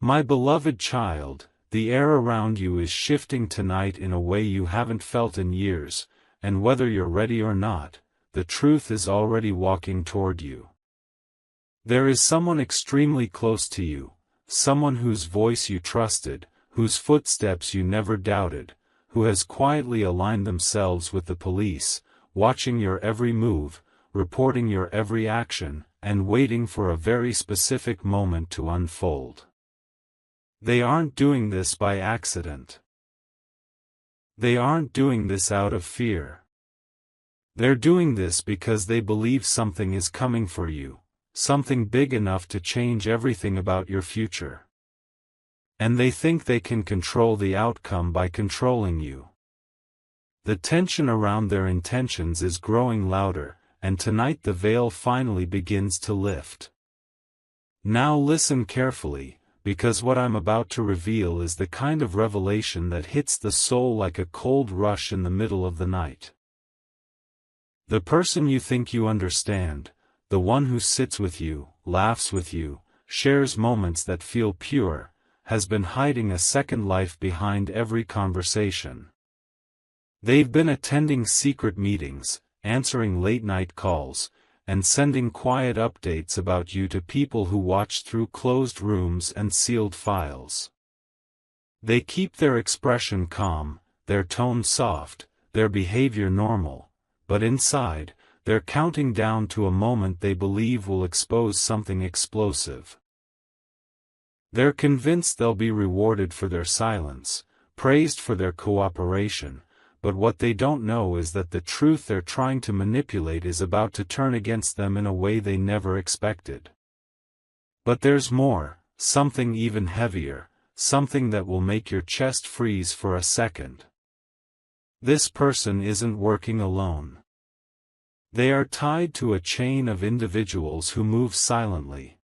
My beloved child, the air around you is shifting tonight in a way you haven't felt in years, and whether you're ready or not, the truth is already walking toward you. There is someone extremely close to you, someone whose voice you trusted, whose footsteps you never doubted, who has quietly aligned themselves with the police, watching your every move, reporting your every action, and waiting for a very specific moment to unfold. They aren't doing this by accident. They aren't doing this out of fear. They're doing this because they believe something is coming for you, something big enough to change everything about your future. And they think they can control the outcome by controlling you. The tension around their intentions is growing louder, and tonight the veil finally begins to lift. Now listen carefully, because what I'm about to reveal is the kind of revelation that hits the soul like a cold rush in the middle of the night. The person you think you understand, the one who sits with you, laughs with you, shares moments that feel pure, has been hiding a second life behind every conversation. They've been attending secret meetings, answering late-night calls, and sending quiet updates about you to people who watch through closed rooms and sealed files. They keep their expression calm, their tone soft, their behavior normal, but inside, they're counting down to a moment they believe will expose something explosive. They're convinced they'll be rewarded for their silence, praised for their cooperation, but what they don't know is that the truth they're trying to manipulate is about to turn against them in a way they never expected. But there's more, something even heavier, something that will make your chest freeze for a second. This person isn't working alone. They are tied to a chain of individuals who move silently.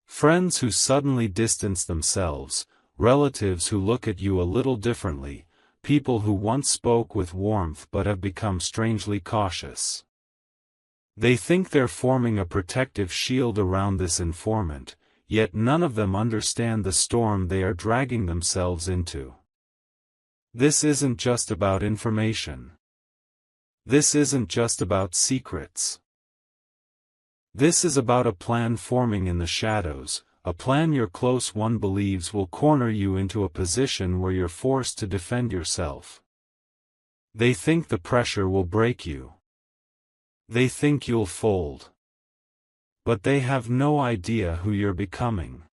Friends who suddenly distance themselves, relatives who look at you a little differently, people who once spoke with warmth but have become strangely cautious. They think they're forming a protective shield around this informant, yet none of them understand the storm they are dragging themselves into. This isn't just about information. This isn't just about secrets. This is about a plan forming in the shadows, a plan your close one believes will corner you into a position where you're forced to defend yourself. They think the pressure will break you. They think you'll fold. But they have no idea who you're becoming.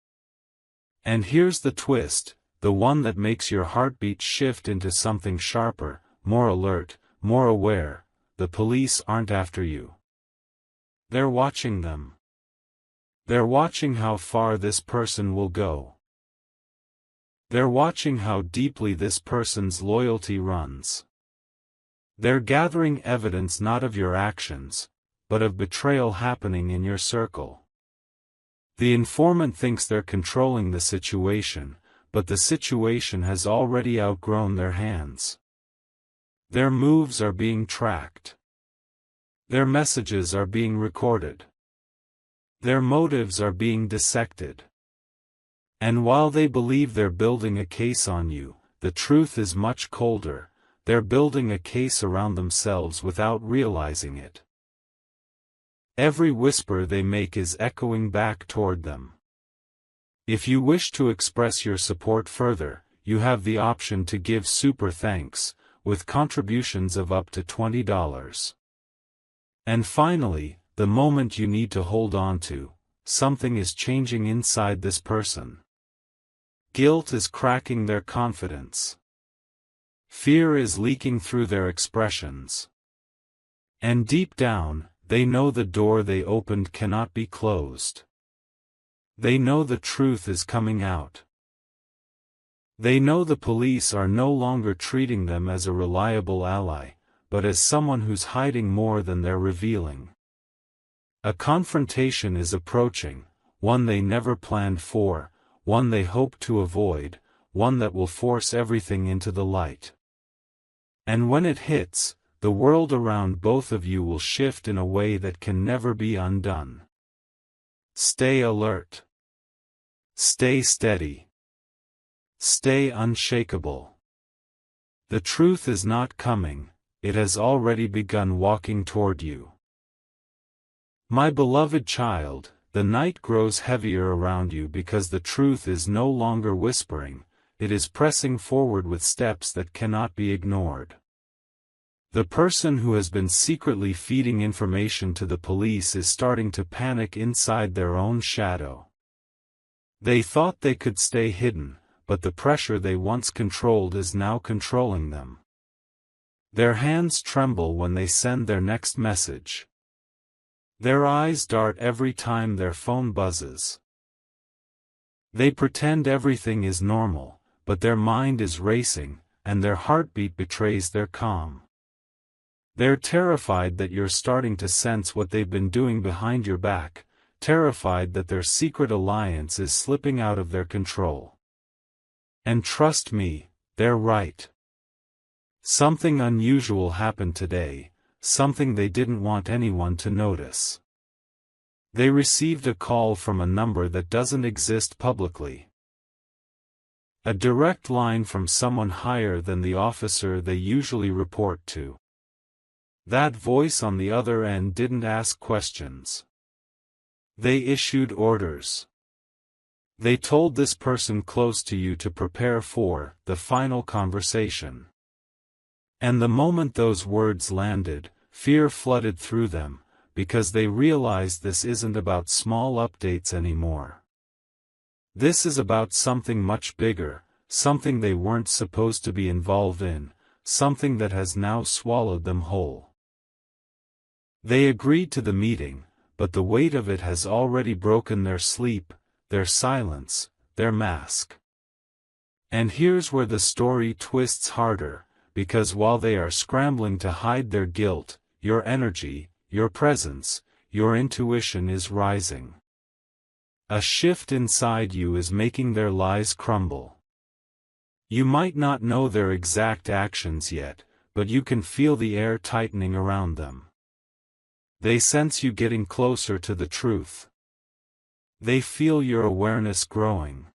And here's the twist, the one that makes your heartbeat shift into something sharper, more alert, more aware. The police aren't after you. They're watching them. They're watching how far this person will go. They're watching how deeply this person's loyalty runs. They're gathering evidence not of your actions, but of betrayal happening in your circle. The informant thinks they're controlling the situation, but the situation has already outgrown their hands. Their moves are being tracked. Their messages are being recorded. Their motives are being dissected. And while they believe they're building a case on you, the truth is much colder. They're building a case around themselves without realizing it. Every whisper they make is echoing back toward them. If you wish to express your support further, you have the option to give super thanks, with contributions of up to $20. And finally, the moment you need to hold on to, something is changing inside this person. Guilt is cracking their confidence. Fear is leaking through their expressions. And deep down, they know the door they opened cannot be closed. They know the truth is coming out. They know the police are no longer treating them as a reliable ally, but as someone who's hiding more than they're revealing. A confrontation is approaching, one they never planned for, one they hope to avoid, one that will force everything into the light. And when it hits, the world around both of you will shift in a way that can never be undone. Stay alert. Stay steady. Stay unshakable. The truth is not coming, it has already begun walking toward you. My beloved child, the night grows heavier around you because the truth is no longer whispering, it is pressing forward with steps that cannot be ignored. The person who has been secretly feeding information to the police is starting to panic inside their own shadow. They thought they could stay hidden, but the pressure they once controlled is now controlling them. Their hands tremble when they send their next message. Their eyes dart every time their phone buzzes. They pretend everything is normal, but their mind is racing, and their heartbeat betrays their calm. They're terrified that you're starting to sense what they've been doing behind your back, terrified that their secret alliance is slipping out of their control. And trust me, they're right. Something unusual happened today, something they didn't want anyone to notice. They received a call from a number that doesn't exist publicly. A direct line from someone higher than the officer they usually report to. That voice on the other end didn't ask questions. They issued orders. They told this person close to you to prepare for the final conversation. And the moment those words landed, fear flooded through them, because they realized this isn't about small updates anymore. This is about something much bigger, something they weren't supposed to be involved in, something that has now swallowed them whole. They agreed to the meeting, but the weight of it has already broken their sleep, their silence, their mask. And here's where the story twists harder, because while they are scrambling to hide their guilt, your energy, your presence, your intuition is rising. A shift inside you is making their lies crumble. You might not know their exact actions yet, but you can feel the air tightening around them. They sense you getting closer to the truth. They feel your awareness growing.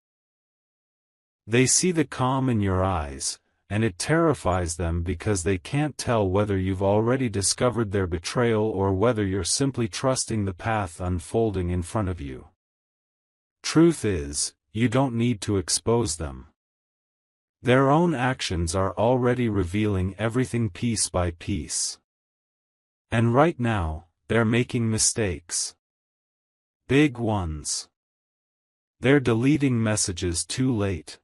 They see the calm in your eyes, and it terrifies them because they can't tell whether you've already discovered their betrayal or whether you're simply trusting the path unfolding in front of you. Truth is, you don't need to expose them. Their own actions are already revealing everything piece by piece. And right now, they're making mistakes. Big ones. They're deleting messages too late.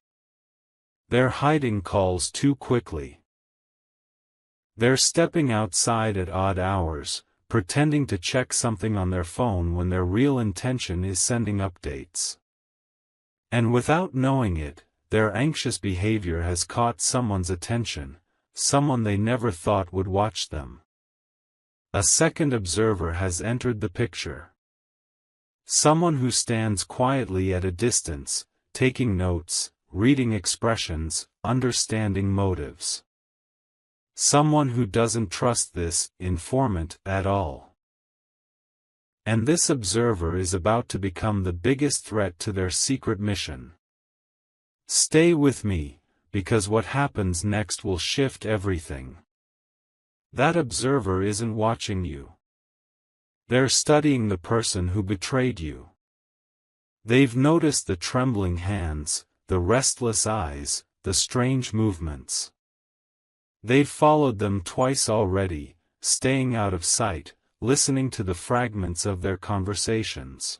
They're hiding calls too quickly. They're stepping outside at odd hours, pretending to check something on their phone when their real intention is sending updates. And without knowing it, their anxious behavior has caught someone's attention, someone they never thought would watch them. A second observer has entered the picture. Someone who stands quietly at a distance, taking notes, reading expressions, understanding motives. Someone who doesn't trust this informant at all. And this observer is about to become the biggest threat to their secret mission. Stay with me, because what happens next will shift everything. That observer isn't watching you. They're studying the person who betrayed you. They've noticed the trembling hands, the restless eyes, the strange movements. They've followed them twice already, staying out of sight, listening to the fragments of their conversations.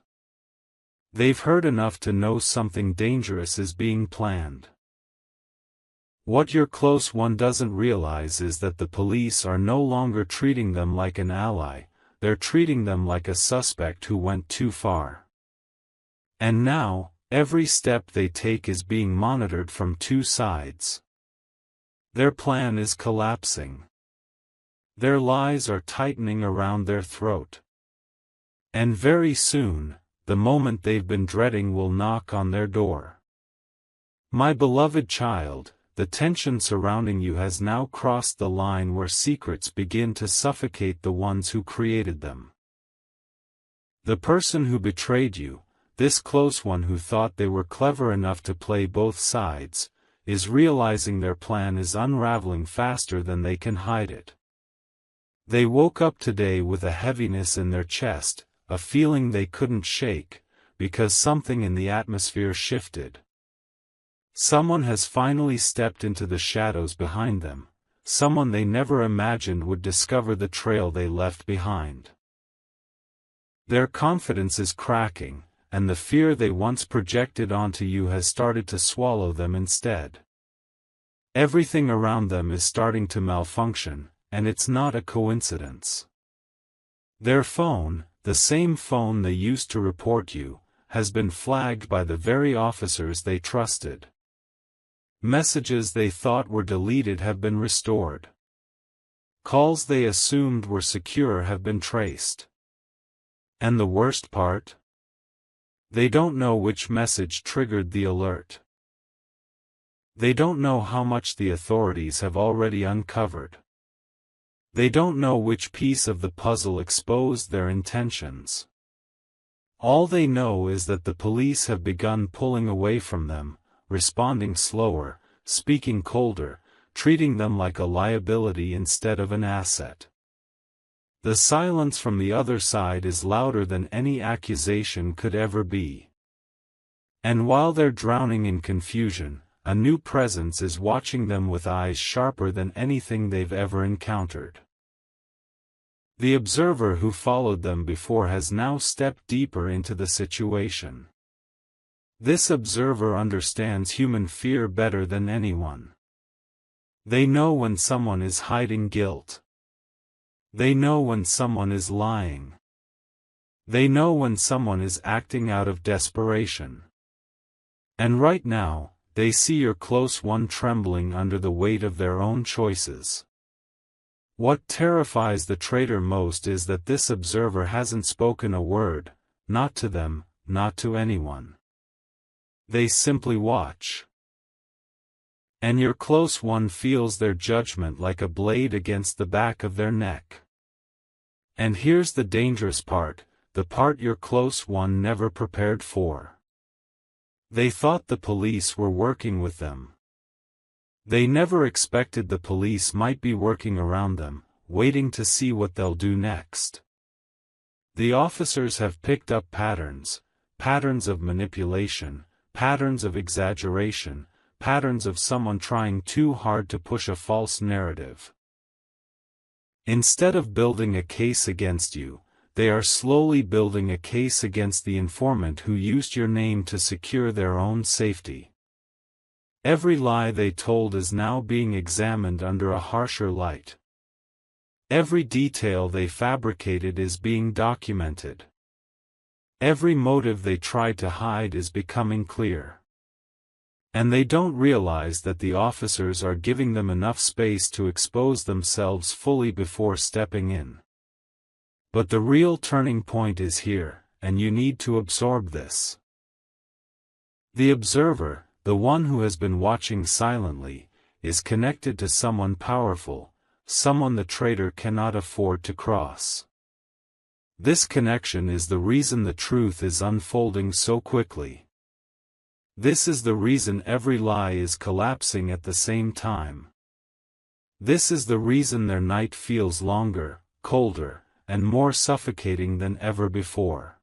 They've heard enough to know something dangerous is being planned. What your close one doesn't realize is that the police are no longer treating them like an ally, they're treating them like a suspect who went too far. And now, every step they take is being monitored from two sides. Their plan is collapsing. Their lies are tightening around their throat. And very soon, the moment they've been dreading will knock on their door. My beloved child, the tension surrounding you has now crossed the line where secrets begin to suffocate the ones who created them. The person who betrayed you, this close one who thought they were clever enough to play both sides, is realizing their plan is unraveling faster than they can hide it. They woke up today with a heaviness in their chest, a feeling they couldn't shake, because something in the atmosphere shifted. Someone has finally stepped into the shadows behind them, someone they never imagined would discover the trail they left behind. Their confidence is cracking, and the fear they once projected onto you has started to swallow them instead. Everything around them is starting to malfunction, and it's not a coincidence. Their phone, the same phone they used to report you, has been flagged by the very officers they trusted. Messages they thought were deleted have been restored. Calls they assumed were secure have been traced. And the worst part? They don't know which message triggered the alert. They don't know how much the authorities have already uncovered. They don't know which piece of the puzzle exposed their intentions. All they know is that the police have begun pulling away from them, responding slower, speaking colder, treating them like a liability instead of an asset. The silence from the other side is louder than any accusation could ever be. And while they're drowning in confusion, a new presence is watching them with eyes sharper than anything they've ever encountered. The observer who followed them before has now stepped deeper into the situation. This observer understands human fear better than anyone. They know when someone is hiding guilt. They know when someone is lying. They know when someone is acting out of desperation. And right now, they see your close one trembling under the weight of their own choices. What terrifies the traitor most is that this observer hasn't spoken a word, not to them, not to anyone. They simply watch. And your close one feels their judgment like a blade against the back of their neck. And here's the dangerous part, the part your close one never prepared for. They thought the police were working with them. They never expected the police might be working around them, waiting to see what they'll do next. The officers have picked up patterns of manipulation, patterns of exaggeration, patterns of someone trying too hard to push a false narrative. Instead of building a case against you, they are slowly building a case against the informant who used your name to secure their own safety. Every lie they told is now being examined under a harsher light. Every detail they fabricated is being documented. Every motive they tried to hide is becoming clear. And they don't realize that the officers are giving them enough space to expose themselves fully before stepping in. But the real turning point is here, and you need to absorb this. The observer, the one who has been watching silently, is connected to someone powerful, someone the traitor cannot afford to cross. This connection is the reason the truth is unfolding so quickly. This is the reason every lie is collapsing at the same time. This is the reason their night feels longer, colder, and more suffocating than ever before.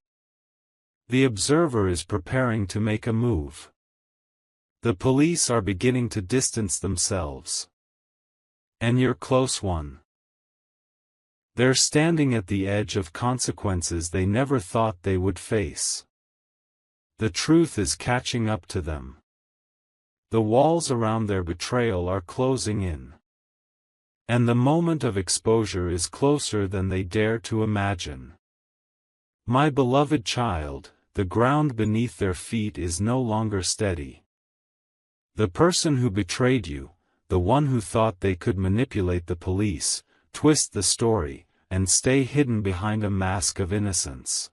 The observer is preparing to make a move. The police are beginning to distance themselves. And your close one. They're standing at the edge of consequences they never thought they would face. The truth is catching up to them. The walls around their betrayal are closing in. And the moment of exposure is closer than they dare to imagine. My beloved child, the ground beneath their feet is no longer steady. The person who betrayed you, the one who thought they could manipulate the police, twist the story, and stay hidden behind a mask of innocence,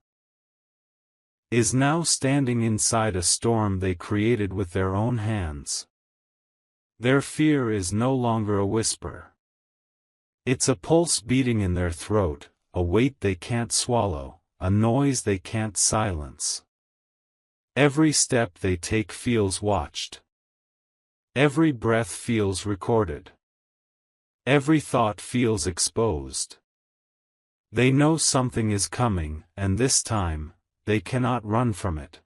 is now standing inside a storm they created with their own hands. Their fear is no longer a whisper. It's a pulse beating in their throat, a weight they can't swallow, a noise they can't silence. Every step they take feels watched. Every breath feels recorded. Every thought feels exposed. They know something is coming, and this time, they cannot run from it.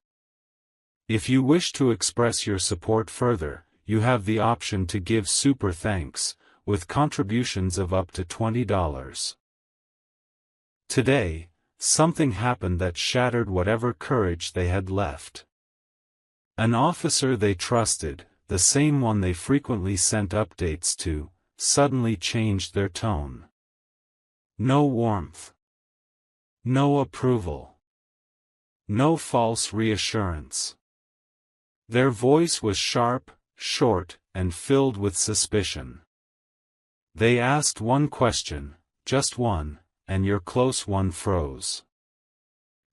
If you wish to express your support further, you have the option to give super thanks, with contributions of up to $20. Today, something happened that shattered whatever courage they had left. An officer they trusted, the same one they frequently sent updates to, suddenly changed their tone. No warmth. No approval. No false reassurance. Their voice was sharp, short, and filled with suspicion. They asked one question, just one, and your close one froze.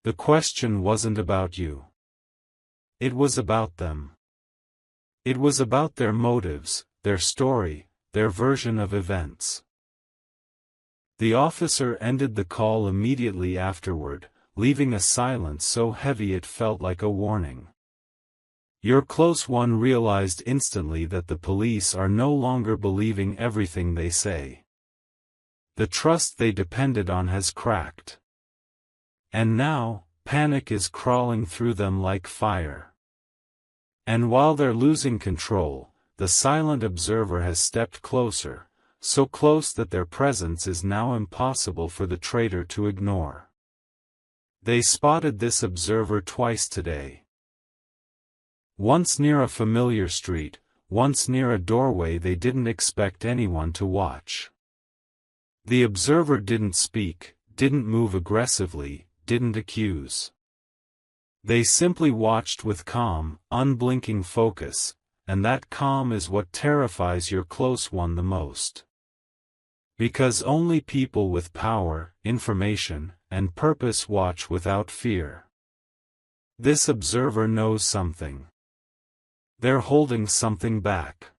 The question wasn't about you. It was about them. It was about their motives, their story, their version of events. The officer ended the call immediately afterward, leaving a silence so heavy it felt like a warning. Your close one realized instantly that the police are no longer believing everything they say. The trust they depended on has cracked. And now, panic is crawling through them like fire. And while they're losing control, the silent observer has stepped closer, so close that their presence is now impossible for the traitor to ignore. They spotted this observer twice today. Once near a familiar street, once near a doorway they didn't expect anyone to watch. The observer didn't speak, didn't move aggressively, didn't accuse. They simply watched with calm, unblinking focus, and that calm is what terrifies your close one the most. Because only people with power, information, and purpose watch without fear. This observer knows something. They're holding something back.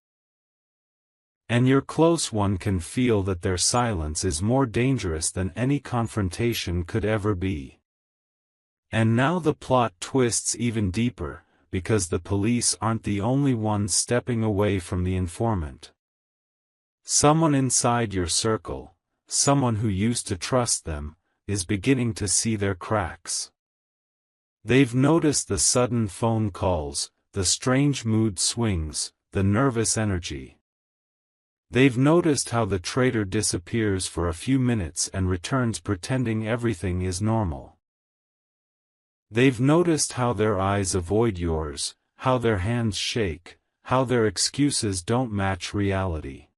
And your close one can feel that their silence is more dangerous than any confrontation could ever be. And now the plot twists even deeper, because the police aren't the only ones stepping away from the informant. Someone inside your circle, someone who used to trust them, is beginning to see their cracks. They've noticed the sudden phone calls, the strange mood swings, the nervous energy. They've noticed how the traitor disappears for a few minutes and returns pretending everything is normal. They've noticed how their eyes avoid yours, how their hands shake, how their excuses don't match reality.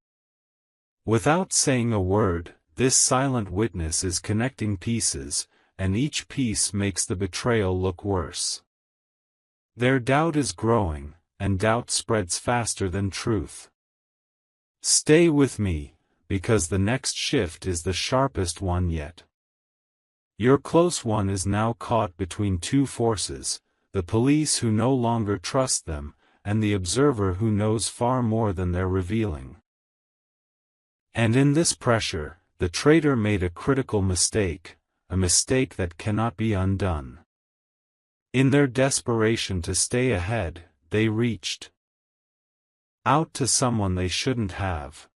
Without saying a word, this silent witness is connecting pieces, and each piece makes the betrayal look worse. Their doubt is growing, and doubt spreads faster than truth. Stay with me, because the next shift is the sharpest one yet. Your close one is now caught between two forces, the police who no longer trust them, and the observer who knows far more than they're revealing. And in this pressure, the traitor made a critical mistake, a mistake that cannot be undone. In their desperation to stay ahead, they reached out to someone they shouldn't have.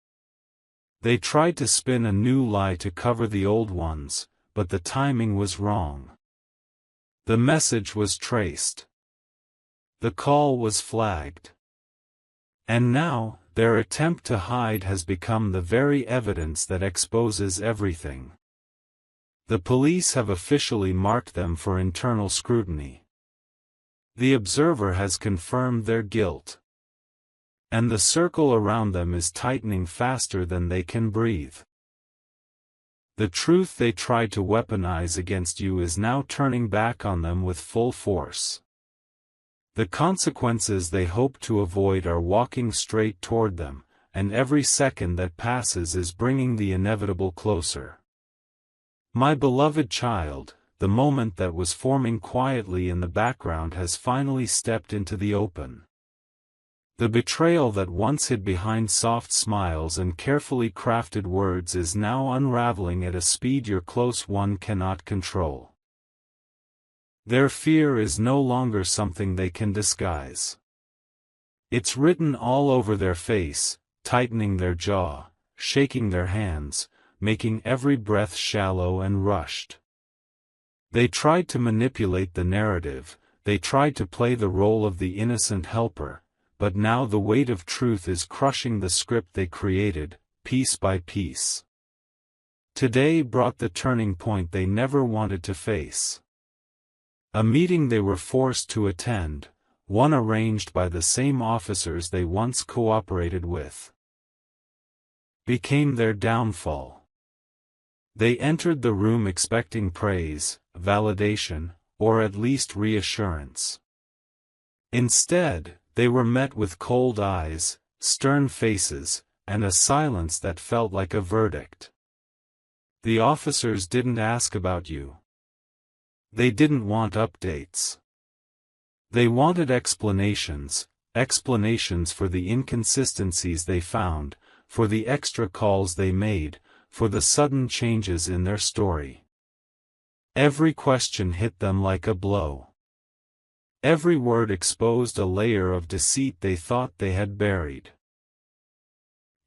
They tried to spin a new lie to cover the old ones, but the timing was wrong. The message was traced. The call was flagged. And now, their attempt to hide has become the very evidence that exposes everything. The police have officially marked them for internal scrutiny. The observer has confirmed their guilt. And the circle around them is tightening faster than they can breathe. The truth they tried to weaponize against you is now turning back on them with full force. The consequences they hope to avoid are walking straight toward them, and every second that passes is bringing the inevitable closer. My beloved child, the moment that was forming quietly in the background has finally stepped into the open. The betrayal that once hid behind soft smiles and carefully crafted words is now unraveling at a speed your close one cannot control. Their fear is no longer something they can disguise. It's written all over their face, tightening their jaw, shaking their hands, making every breath shallow and rushed. They tried to manipulate the narrative, they tried to play the role of the innocent helper, but now the weight of truth is crushing the script they created, piece by piece. Today brought the turning point they never wanted to face. A meeting they were forced to attend, one arranged by the same officers they once cooperated with, became their downfall. They entered the room expecting praise, validation, or at least reassurance. Instead, they were met with cold eyes, stern faces, and a silence that felt like a verdict. The officers didn't ask about you. They didn't want updates. They wanted explanations, explanations for the inconsistencies they found, for the extra calls they made, for the sudden changes in their story. Every question hit them like a blow. Every word exposed a layer of deceit they thought they had buried.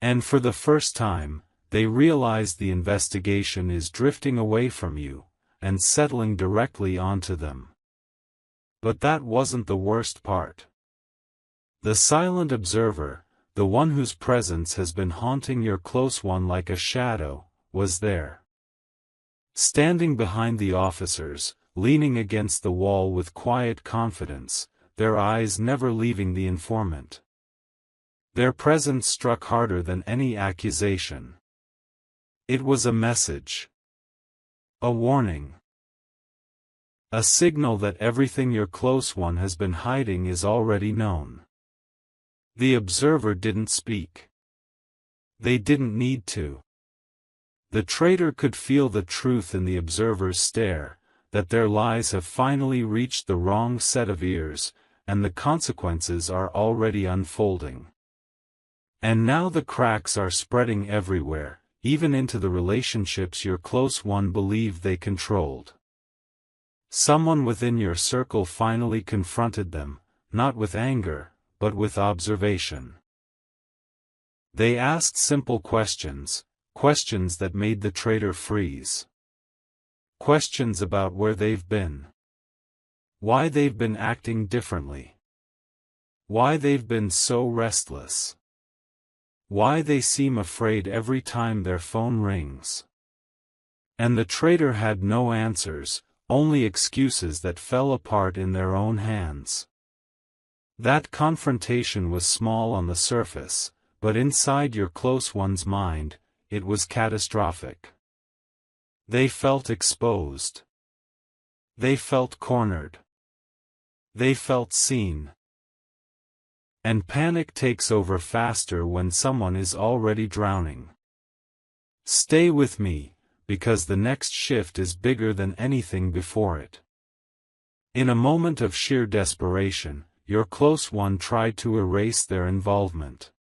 And for the first time, they realized the investigation is drifting away from you, and settling directly onto them. But that wasn't the worst part. The silent observer, the one whose presence has been haunting your close one like a shadow, was there. Standing behind the officers, leaning against the wall with quiet confidence, their eyes never leaving the informant. Their presence struck harder than any accusation. It was a message. A warning. A signal that everything your close one has been hiding is already known. The observer didn't speak. They didn't need to. The traitor could feel the truth in the observer's stare, that their lies have finally reached the wrong set of ears, and the consequences are already unfolding. And now the cracks are spreading everywhere, even into the relationships your close one believed they controlled. Someone within your circle finally confronted them, not with anger, but with observation. They asked simple questions, questions that made the traitor freeze. Questions about where they've been. Why they've been acting differently. Why they've been so restless. Why they seem afraid every time their phone rings. And the traitor had no answers, only excuses that fell apart in their own hands. That confrontation was small on the surface, but inside your close one's mind, it was catastrophic. They felt exposed. They felt cornered. They felt seen. And panic takes over faster when someone is already drowning. Stay with me, because the next shift is bigger than anything before it. In a moment of sheer desperation, your close one tried to erase their involvement.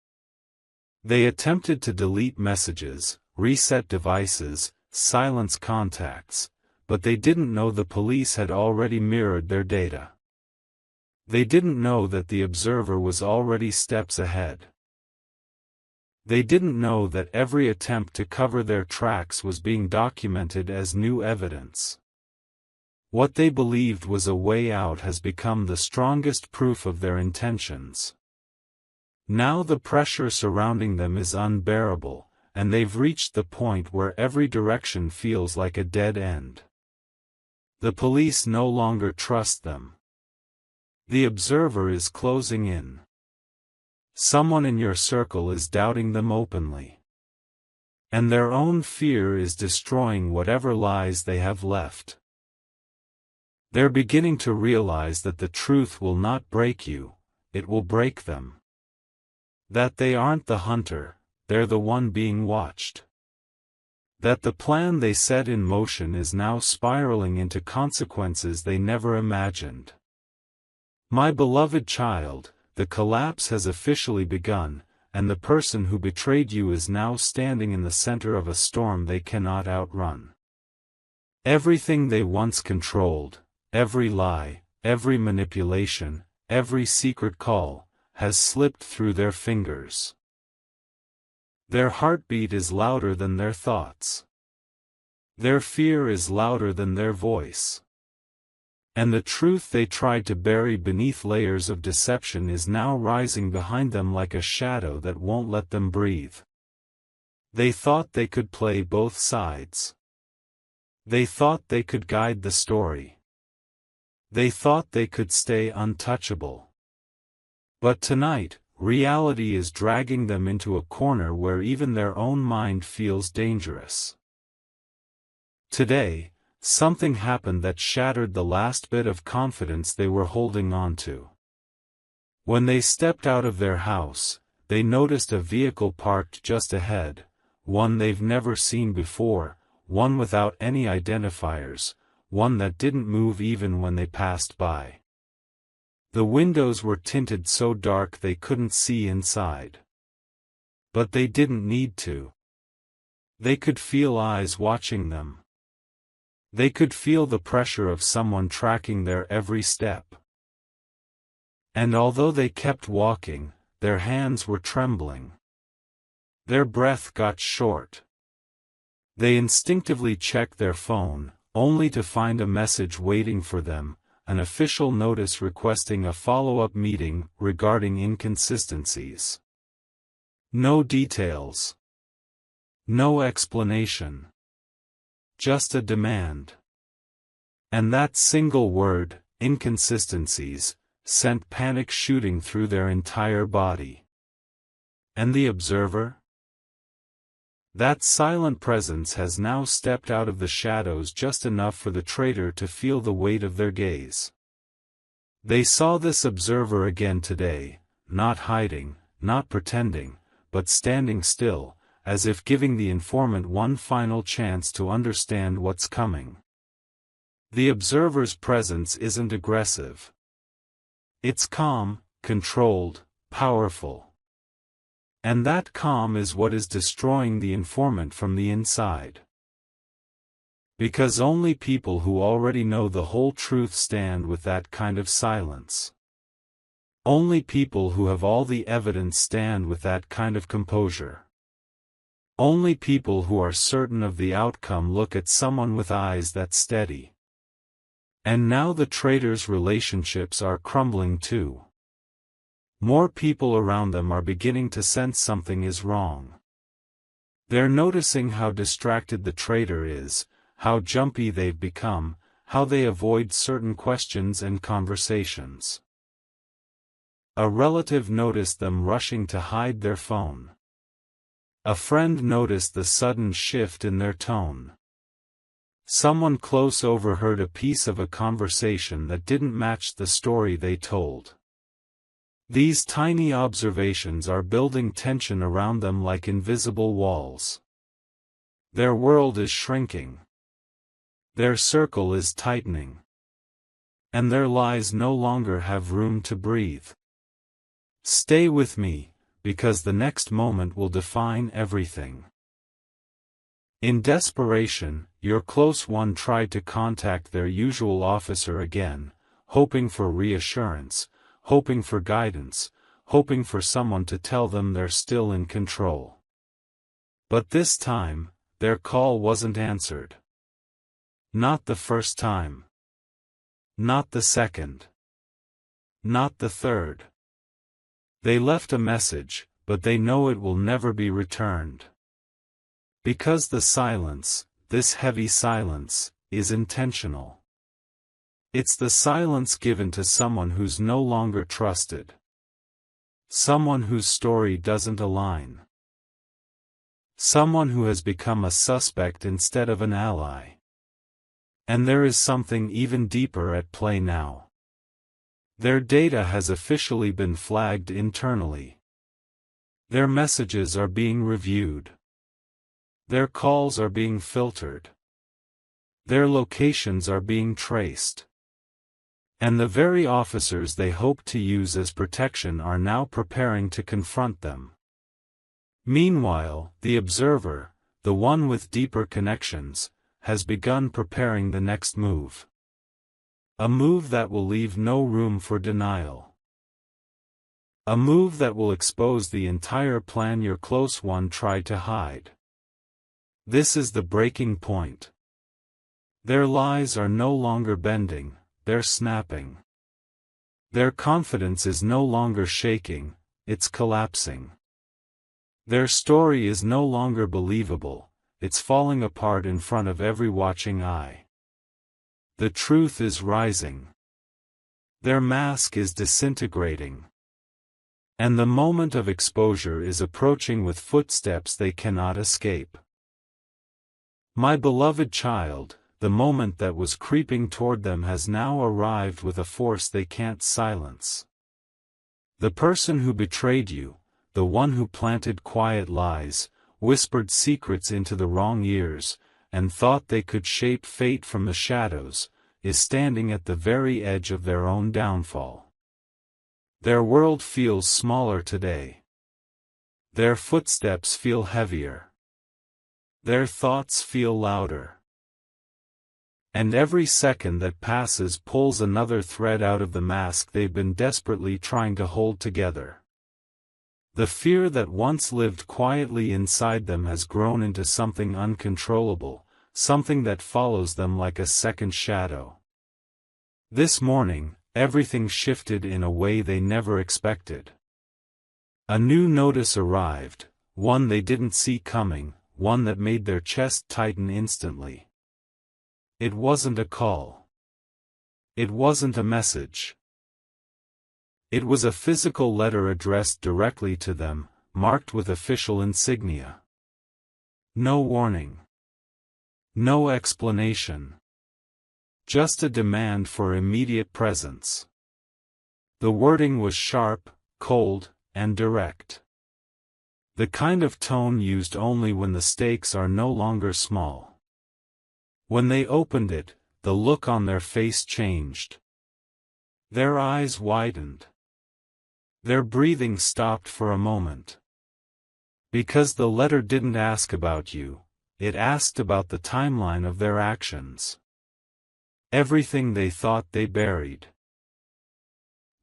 They attempted to delete messages, reset devices, silence contacts, but they didn't know the police had already mirrored their data. They didn't know that the observer was already steps ahead. They didn't know that every attempt to cover their tracks was being documented as new evidence. What they believed was a way out has become the strongest proof of their intentions. Now the pressure surrounding them is unbearable, and they've reached the point where every direction feels like a dead end. The police no longer trust them. The observer is closing in. Someone in your circle is doubting them openly. And their own fear is destroying whatever lies they have left. They're beginning to realize that the truth will not break you, it will break them. That they aren't the hunter, they're the one being watched. That the plan they set in motion is now spiraling into consequences they never imagined. My beloved child, the collapse has officially begun, and the person who betrayed you is now standing in the center of a storm they cannot outrun. Everything they once controlled, every lie, every manipulation, every secret call, has slipped through their fingers. Their heartbeat is louder than their thoughts. Their fear is louder than their voice. And the truth they tried to bury beneath layers of deception is now rising behind them like a shadow that won't let them breathe. They thought they could play both sides. They thought they could guide the story. They thought they could stay untouchable. But tonight, reality is dragging them into a corner where even their own mind feels dangerous. Today, something happened that shattered the last bit of confidence they were holding on to. When they stepped out of their house, they noticed a vehicle parked just ahead, one they've never seen before, one without any identifiers, one that didn't move even when they passed by. The windows were tinted so dark they couldn't see inside. But they didn't need to. They could feel eyes watching them. They could feel the pressure of someone tracking their every step. And although they kept walking, their hands were trembling. Their breath got short. They instinctively checked their phone, only to find a message waiting for them, an official notice requesting a follow-up meeting regarding inconsistencies. No details. No explanation. Just a demand. And that single word, inconsistencies, sent panic shooting through their entire body. And the observer? That silent presence has now stepped out of the shadows just enough for the traitor to feel the weight of their gaze. They saw this observer again today, not hiding, not pretending, but standing still, as if giving the informant one final chance to understand what's coming. The observer's presence isn't aggressive. It's calm, controlled, powerful. And that calm is what is destroying the informant from the inside. Because only people who already know the whole truth stand with that kind of silence. Only people who have all the evidence stand with that kind of composure. Only people who are certain of the outcome look at someone with eyes that steady. And now the traitor's relationships are crumbling too. More people around them are beginning to sense something is wrong. They're noticing how distracted the traitor is, how jumpy they've become, how they avoid certain questions and conversations. A relative noticed them rushing to hide their phone. A friend noticed the sudden shift in their tone. Someone close overheard a piece of a conversation that didn't match the story they told. These tiny observations are building tension around them like invisible walls. Their world is shrinking. Their circle is tightening. And their lies no longer have room to breathe. Stay with me, because the next moment will define everything. In desperation, your close one tried to contact their usual officer again, hoping for reassurance, hoping for guidance, hoping for someone to tell them they're still in control. But this time, their call wasn't answered. Not the first time. Not the second. Not the third. They left a message, but they know it will never be returned. Because the silence, this heavy silence, is intentional. It's the silence given to someone who's no longer trusted. Someone whose story doesn't align. Someone who has become a suspect instead of an ally. And there is something even deeper at play now. Their data has officially been flagged internally. Their messages are being reviewed. Their calls are being filtered. Their locations are being traced. And the very officers they hoped to use as protection are now preparing to confront them. Meanwhile, the observer, the one with deeper connections, has begun preparing the next move. A move that will leave no room for denial. A move that will expose the entire plan your close one tried to hide. This is the breaking point. Their lies are no longer bending, they're snapping. Their confidence is no longer shaking, it's collapsing. Their story is no longer believable, it's falling apart in front of every watching eye. The truth is rising. Their mask is disintegrating. And the moment of exposure is approaching with footsteps they cannot escape. My beloved child, the moment that was creeping toward them has now arrived with a force they can't silence. The person who betrayed you, the one who planted quiet lies, whispered secrets into the wrong ears, and thought they could shape fate from the shadows, is standing at the very edge of their own downfall. Their world feels smaller today. Their footsteps feel heavier. Their thoughts feel louder. And every second that passes pulls another thread out of the mask they've been desperately trying to hold together. The fear that once lived quietly inside them has grown into something uncontrollable, something that follows them like a second shadow. This morning, everything shifted in a way they never expected. A new notice arrived, one they didn't see coming, one that made their chest tighten instantly. It wasn't a call. It wasn't a message. It was a physical letter addressed directly to them, marked with official insignia. No warning. No explanation. Just a demand for immediate presence. The wording was sharp, cold, and direct. The kind of tone used only when the stakes are no longer small. When they opened it, the look on their face changed. Their eyes widened. Their breathing stopped for a moment. Because the letter didn't ask about you, it asked about the timeline of their actions. Everything they thought they buried.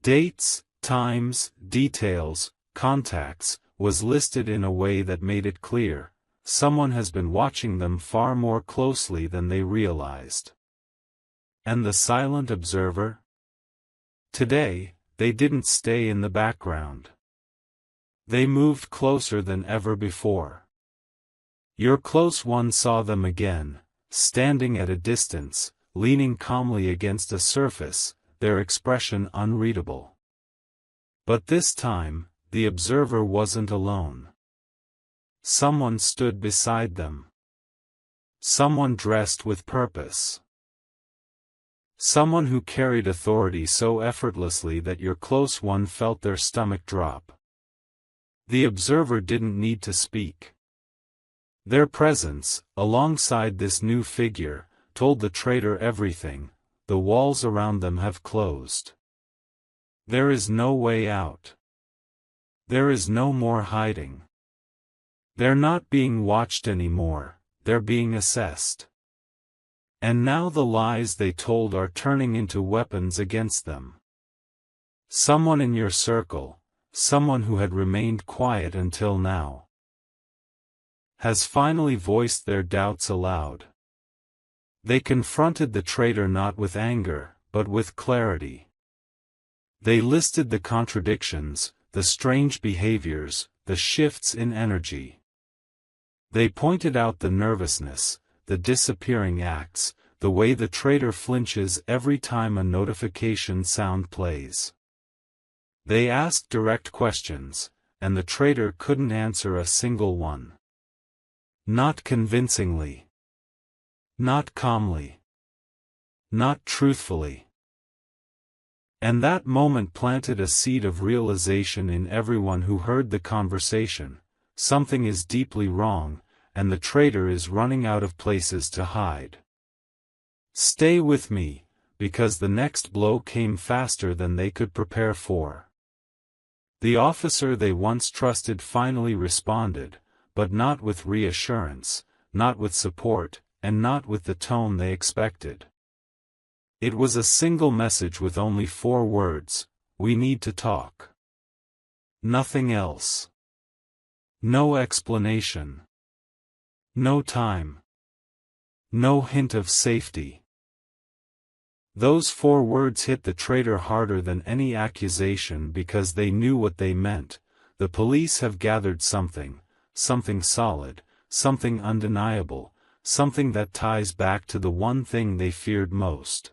Dates, times, details, contacts, was listed in a way that made it clear, someone has been watching them far more closely than they realized. And the silent observer? Today, they didn't stay in the background. They moved closer than ever before. Your close one saw them again, standing at a distance, leaning calmly against a surface, their expression unreadable. But this time, the observer wasn't alone. Someone stood beside them. Someone dressed with purpose. Someone who carried authority so effortlessly that your close one felt their stomach drop. The observer didn't need to speak. Their presence, alongside this new figure, told the traitor everything. The walls around them have closed. There is no way out. There is no more hiding. They're not being watched anymore, they're being assessed. And now the lies they told are turning into weapons against them. Someone in your circle, someone who had remained quiet until now, has finally voiced their doubts aloud. They confronted the traitor not with anger, but with clarity. They listed the contradictions, the strange behaviors, the shifts in energy. They pointed out the nervousness, the disappearing acts, the way the traitor flinches every time a notification sound plays. They asked direct questions, and the traitor couldn't answer a single one. Not convincingly. Not calmly. Not truthfully. And that moment planted a seed of realization in everyone who heard the conversation. Something is deeply wrong, and the traitor is running out of places to hide. Stay with me, because the next blow came faster than they could prepare for. The officer they once trusted finally responded, but not with reassurance, not with support, and not with the tone they expected. It was a single message with only 4 words: "We need to talk." Nothing else. No explanation. No time. No hint of safety. Those 4 words hit the traitor harder than any accusation because they knew what they meant. The police have gathered something solid, something undeniable, something that ties back to the one thing they feared most.